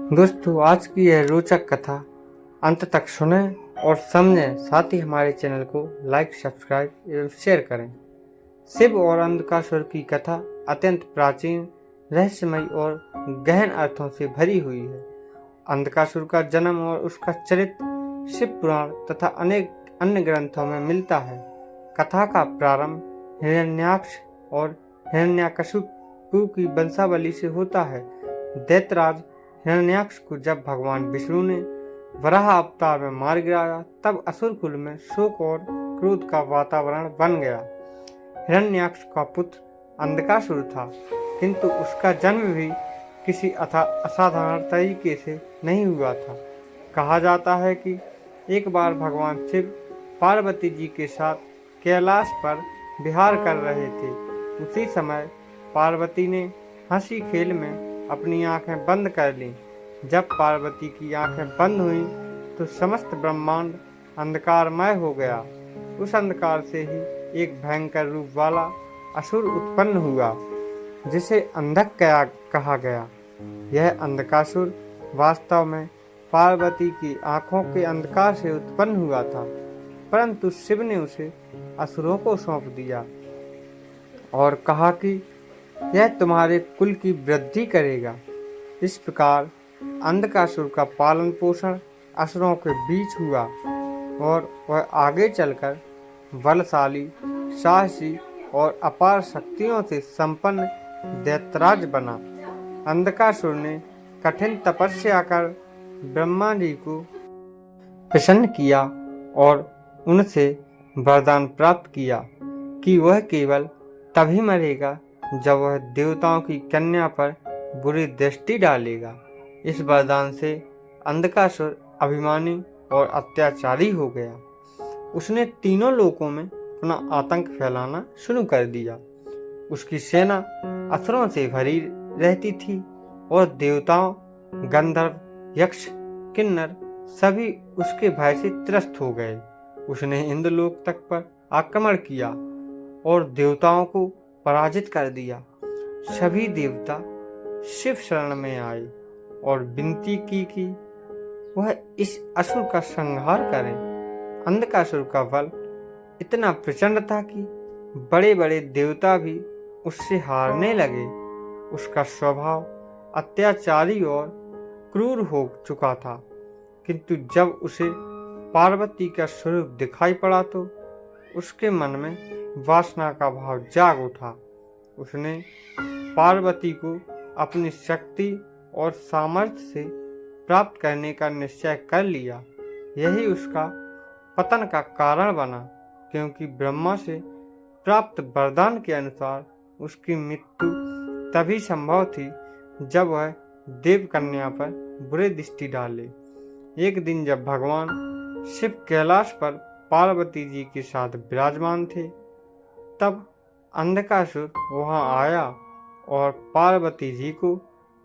दोस्तों, आज की यह रोचक कथा अंत तक सुने और समझें। साथ ही हमारे चैनल को लाइक, सब्सक्राइब एवं शेयर करें। शिव और अंधकासुर की कथा अत्यंत प्राचीन, रहस्यमयी और गहन अर्थों से भरी हुई है। अंधकासुर का जन्म और उसका चरित्र शिव पुराण तथा अनेक अन्य ग्रंथों में मिलता है। कथा का प्रारंभ हिरण्याक्ष और हिरण्यकशिपु की वंशावली से होता है। दैत्यराज हिरण्याक्ष को जब भगवान विष्णु ने वराह अवतार में मार गिराया, तब असुर कुल में शोक और क्रोध का वातावरण बन गया। हिरण्याक्ष का पुत्र अंधकासुर था, किंतु उसका जन्म भी किसी असाधारण तरीके से नहीं हुआ था। कहा जाता है कि एक बार भगवान शिव पार्वती जी के साथ कैलाश पर विहार कर रहे थे। उसी समय पार्वती ने हंसी खेल में अपनी आंखें बंद कर लीं। जब पार्वती की आंखें बंद हुईं तो समस्त ब्रह्मांड अंधकारमय हो गया। उस अंधकार से ही एक भयंकर रूप वाला असुर उत्पन्न हुआ, जिसे अंधक कहा गया। यह अंधकासुर वास्तव में पार्वती की आंखों के अंधकार से उत्पन्न हुआ था, परंतु शिव ने उसे असुरों को सौंप दिया और कहा कि यह तुम्हारे कुल की वृद्धि करेगा। इस प्रकार अंधकासुर का पालन पोषण असुरों के बीच हुआ और वह आगे चलकर बलशाली, साहसी और अपार शक्तियों से संपन्न दैत्यराज बना। अंधकासुर ने कठिन तपस्या कर ब्रह्मा जी को प्रसन्न किया और उनसे वरदान प्राप्त किया कि वह केवल तभी मरेगा जब वह देवताओं की कन्या पर बुरी दृष्टि डालेगा। इस वरदान से अंधकासुर अभिमानी और अत्याचारी हो गया। उसने तीनों लोकों में अपना आतंक फैलाना शुरू कर दिया। उसकी सेना असुरों से भरी रहती थी और देवताओं, गंधर्व, यक्ष, किन्नर सभी उसके भय से त्रस्त हो गए। उसने इंद्रलोक तक पर आक्रमण किया और देवताओं को पराजित कर दिया। सभी देवता शिव शरण में आए और विनती की कि वह इस असुर का संहार करें। अंधकासुर का बल इतना प्रचंड था कि बड़े बड़े देवता भी उससे हारने लगे। उसका स्वभाव अत्याचारी और क्रूर हो चुका था, किंतु जब उसे पार्वती का स्वरूप दिखाई पड़ा तो उसके मन में वासना का भाव जाग उठा। उसने पार्वती को अपनी शक्ति और सामर्थ्य से प्राप्त करने का निश्चय कर लिया। यही उसका पतन का कारण बना, क्योंकि ब्रह्मा से प्राप्त वरदान के अनुसार उसकी मृत्यु तभी संभव थी जब वह देव कन्या पर बुरी दृष्टि डाले। एक दिन जब भगवान शिव कैलाश पर पार्वती जी के साथ विराजमान थे, तब अंधकासुर वहां आया और पार्वती जी को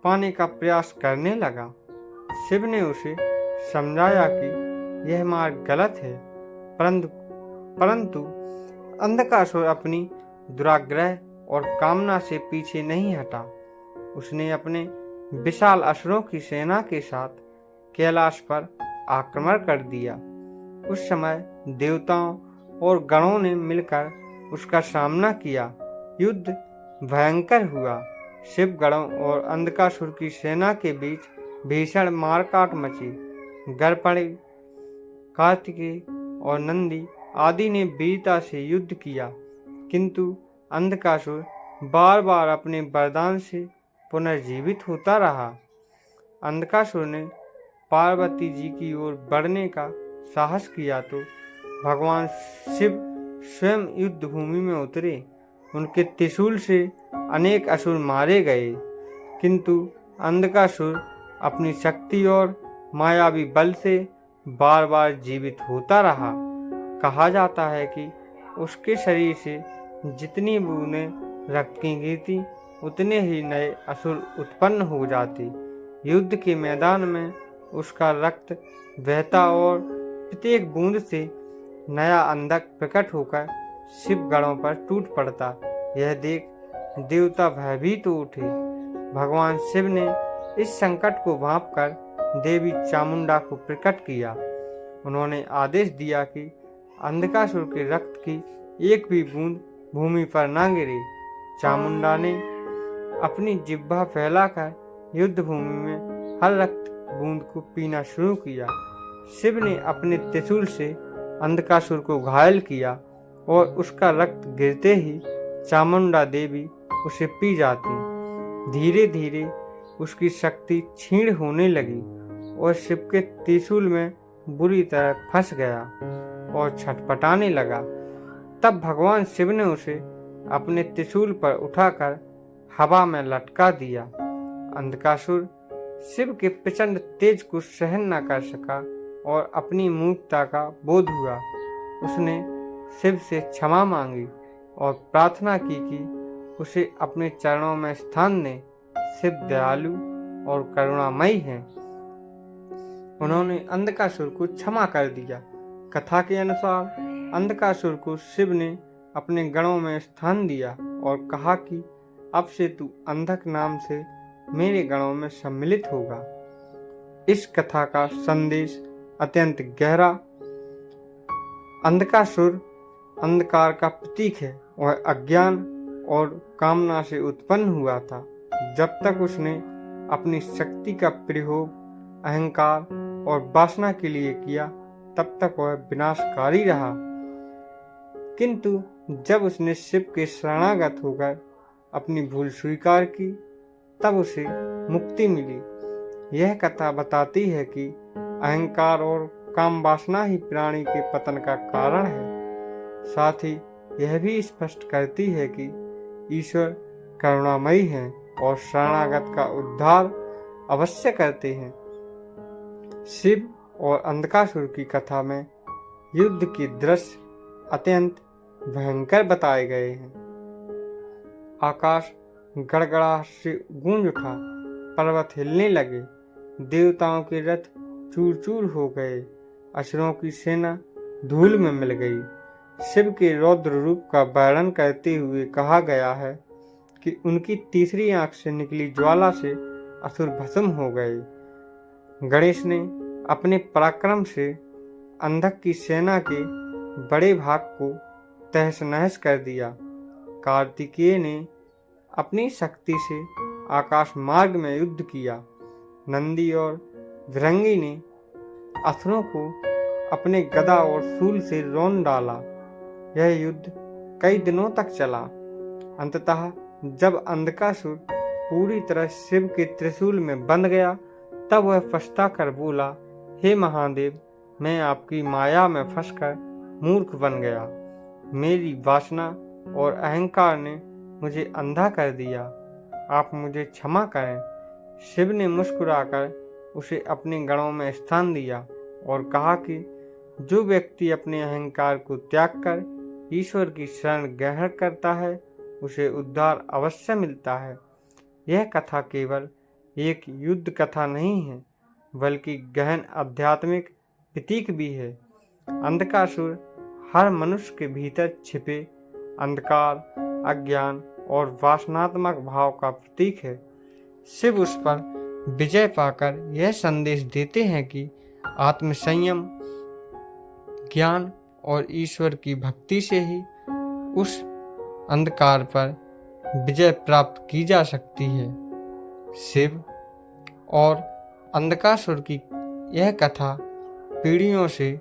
पाने का प्रयास करने लगा। शिव ने उसे समझाया कि यह मार्ग गलत है, परंतु अंधकासुर अपनी दुराग्रह और कामना से पीछे नहीं हटा। उसने अपने विशाल असुरों की सेना के साथ कैलाश पर आक्रमण कर दिया। उस समय देवताओं और गणों ने मिलकर उसका सामना किया। युद्ध भयंकर हुआ। शिव गणों और अंधकासुर की सेना के बीच भीषण मारकाट मची। गर्पणी, कार्तिकेय और नंदी आदि ने वीरता से युद्ध किया, किंतु अंधकासुर बार बार अपने वरदान से पुनर्जीवित होता रहा। अंधकासुर ने पार्वती जी की ओर बढ़ने का साहस किया तो भगवान शिव स्वयं युद्ध भूमि में उतरे। उनके त्रिशूल से अनेक असुर मारे गए, किंतु अंधकासुर अपनी शक्ति और मायावी बल से बार बार जीवित होता रहा। कहा जाता है कि उसके शरीर से जितनी बूंदें रक्त की गिरती, उतने ही नए असुर उत्पन्न हो जाते। युद्ध के मैदान में उसका रक्त बहता और प्रत्येक बूंद से नया अंधक प्रकट होकर शिव गणों पर टूट पड़ता। यह देख देवता भयभीत उठे। भगवान शिव ने इस संकट को भांपकर देवी चामुंडा को प्रकट किया। उन्होंने आदेश दिया कि अंधकासुर के रक्त की एक भी बूंद भूमि पर न गिरे। चामुंडा ने अपनी जिह्वा फैलाकर युद्ध भूमि में हर रक्त बूंद को पीना शुरू किया। शिव ने अपने त्रिशूल से अंधकासुर को घायल किया और उसका रक्त गिरते ही चामुंडा देवी उसे पी जाती। धीरे धीरे उसकी शक्ति क्षीण होने लगी और शिव के त्रिशूल में बुरी तरह फंस गया और छटपटाने लगा। तब भगवान शिव ने उसे अपने त्रिशूल पर उठाकर हवा में लटका दिया। अंधकासुर शिव के प्रचंड तेज को सहन न कर सका और अपनी मूर्खता का बोध हुआ। उसने शिव से क्षमा मांगी और प्रार्थना की कि उसे अपने चरणों में स्थान दें। शिव दयालु और करुणामयी हैं। उन्होंने अंधकासुर को क्षमा कर दिया। कथा के अनुसार अंधकासुर को शिव ने अपने गणों में स्थान दिया और कहा कि अब से तू अंधक नाम से मेरे गणों में सम्मिलित होगा। इस कथा का संदेश अत्यंत गहरा। अंधकासुर अंधकार का प्रतीक है। वह अज्ञान और कामना से उत्पन्न हुआ था। जब तक उसने अपनी शक्ति का प्रयोग अहंकार और वासना के लिए किया, तब तक वह विनाशकारी रहा। किंतु जब उसने शिव के शरणागत होकर अपनी भूल स्वीकार की, तब उसे मुक्ति मिली। यह कथा बताती है कि अहंकार और काम वासना ही प्राणी के पतन का कारण है। साथ ही यह भी स्पष्ट करती है कि ईश्वर करुणामयी हैं और शरणागत का उद्धार अवश्य करते हैं। शिव और अंधकासुर की कथा में युद्ध के दृश्य अत्यंत भयंकर बताए गए हैं। आकाश गड़गड़ाहट से गूंज उठा, पर्वत हिलने लगे, देवताओं के रथ चूर चूर हो गए, असुरों की सेना धूल में मिल गई। शिव के रौद्र रूप का वर्णन करते हुए कहा गया है कि उनकी तीसरी आंख से निकली ज्वाला से असुर भस्म हो गए। गणेश ने अपने पराक्रम से अंधक की सेना के बड़े भाग को तहस नहस कर दिया। कार्तिकेय ने अपनी शक्ति से आकाश मार्ग में युद्ध किया। नंदी और विरंगी ने असुरों को अपने गदा और शूल से रौंद डाला। यह युद्ध कई दिनों तक चला। अंततः जब अंधकासुर पूरी तरह शिव के त्रिशूल में बंध गया, तब वह पछता कर बोला, हे महादेव, मैं आपकी माया में फंसकर मूर्ख बन गया। मेरी वासना और अहंकार ने मुझे अंधा कर दिया। आप मुझे क्षमा करें। शिव ने मुस्कुराकर उसे अपने गणों में स्थान दिया और कहा कि जो व्यक्ति अपने अहंकार को त्याग कर ईश्वर की शरण ग्रहण करता है, उसे उद्धार अवश्य मिलता है। यह कथा केवल एक युद्ध कथा नहीं है, बल्कि गहन आध्यात्मिक प्रतीक भी है। अंधकासुर हर मनुष्य के भीतर छिपे अंधकार, अज्ञान और वासनात्मक भाव का प्रतीक है। शिव उस पर विजय पाकर यह संदेश देते हैं कि आत्मसंयम, ज्ञान और ईश्वर की भक्ति से ही उस अंधकार पर विजय प्राप्त की जा सकती है। शिव और अंधकासुर की यह कथा पीढ़ियों से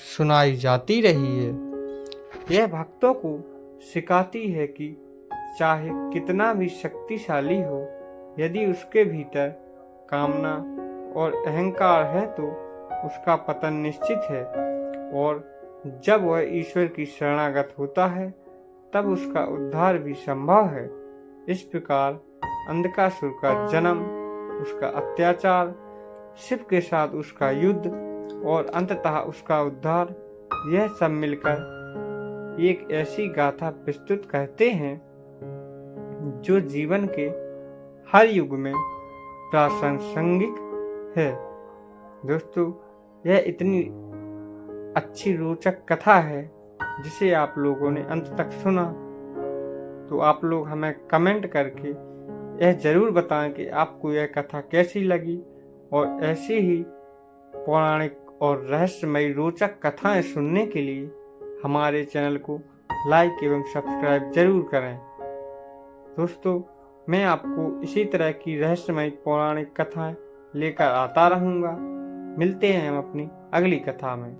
सुनाई जाती रही है। यह भक्तों को सिखाती है कि चाहे कितना भी शक्तिशाली हो, यदि उसके भीतर कामना और अहंकार है तो उसका पतन निश्चित है, और जब वह ईश्वर की शरणागत होता है तब उसका उद्धार भी संभव है। इस प्रकार अंधकासुर का जन्म, उसका अत्याचार, शिव के साथ उसका युद्ध और अंततः उसका उद्धार, यह सब मिलकर एक ऐसी गाथा प्रस्तुत करते हैं जो जीवन के हर युग में प्रासंगिक है। दोस्तों, यह इतनी अच्छी रोचक कथा है जिसे आप लोगों ने अंत तक सुना, तो आप लोग हमें कमेंट करके यह ज़रूर बताएं कि आपको यह कथा कैसी लगी और ऐसी ही पौराणिक और रहस्यमयी रोचक कथाएं सुनने के लिए हमारे चैनल को लाइक एवं सब्सक्राइब जरूर करें। दोस्तों, मैं आपको इसी तरह की रहस्यमयी पौराणिक कथाएं लेकर आता रहूँगा। मिलते हैं हम अपनी अगली कथा में।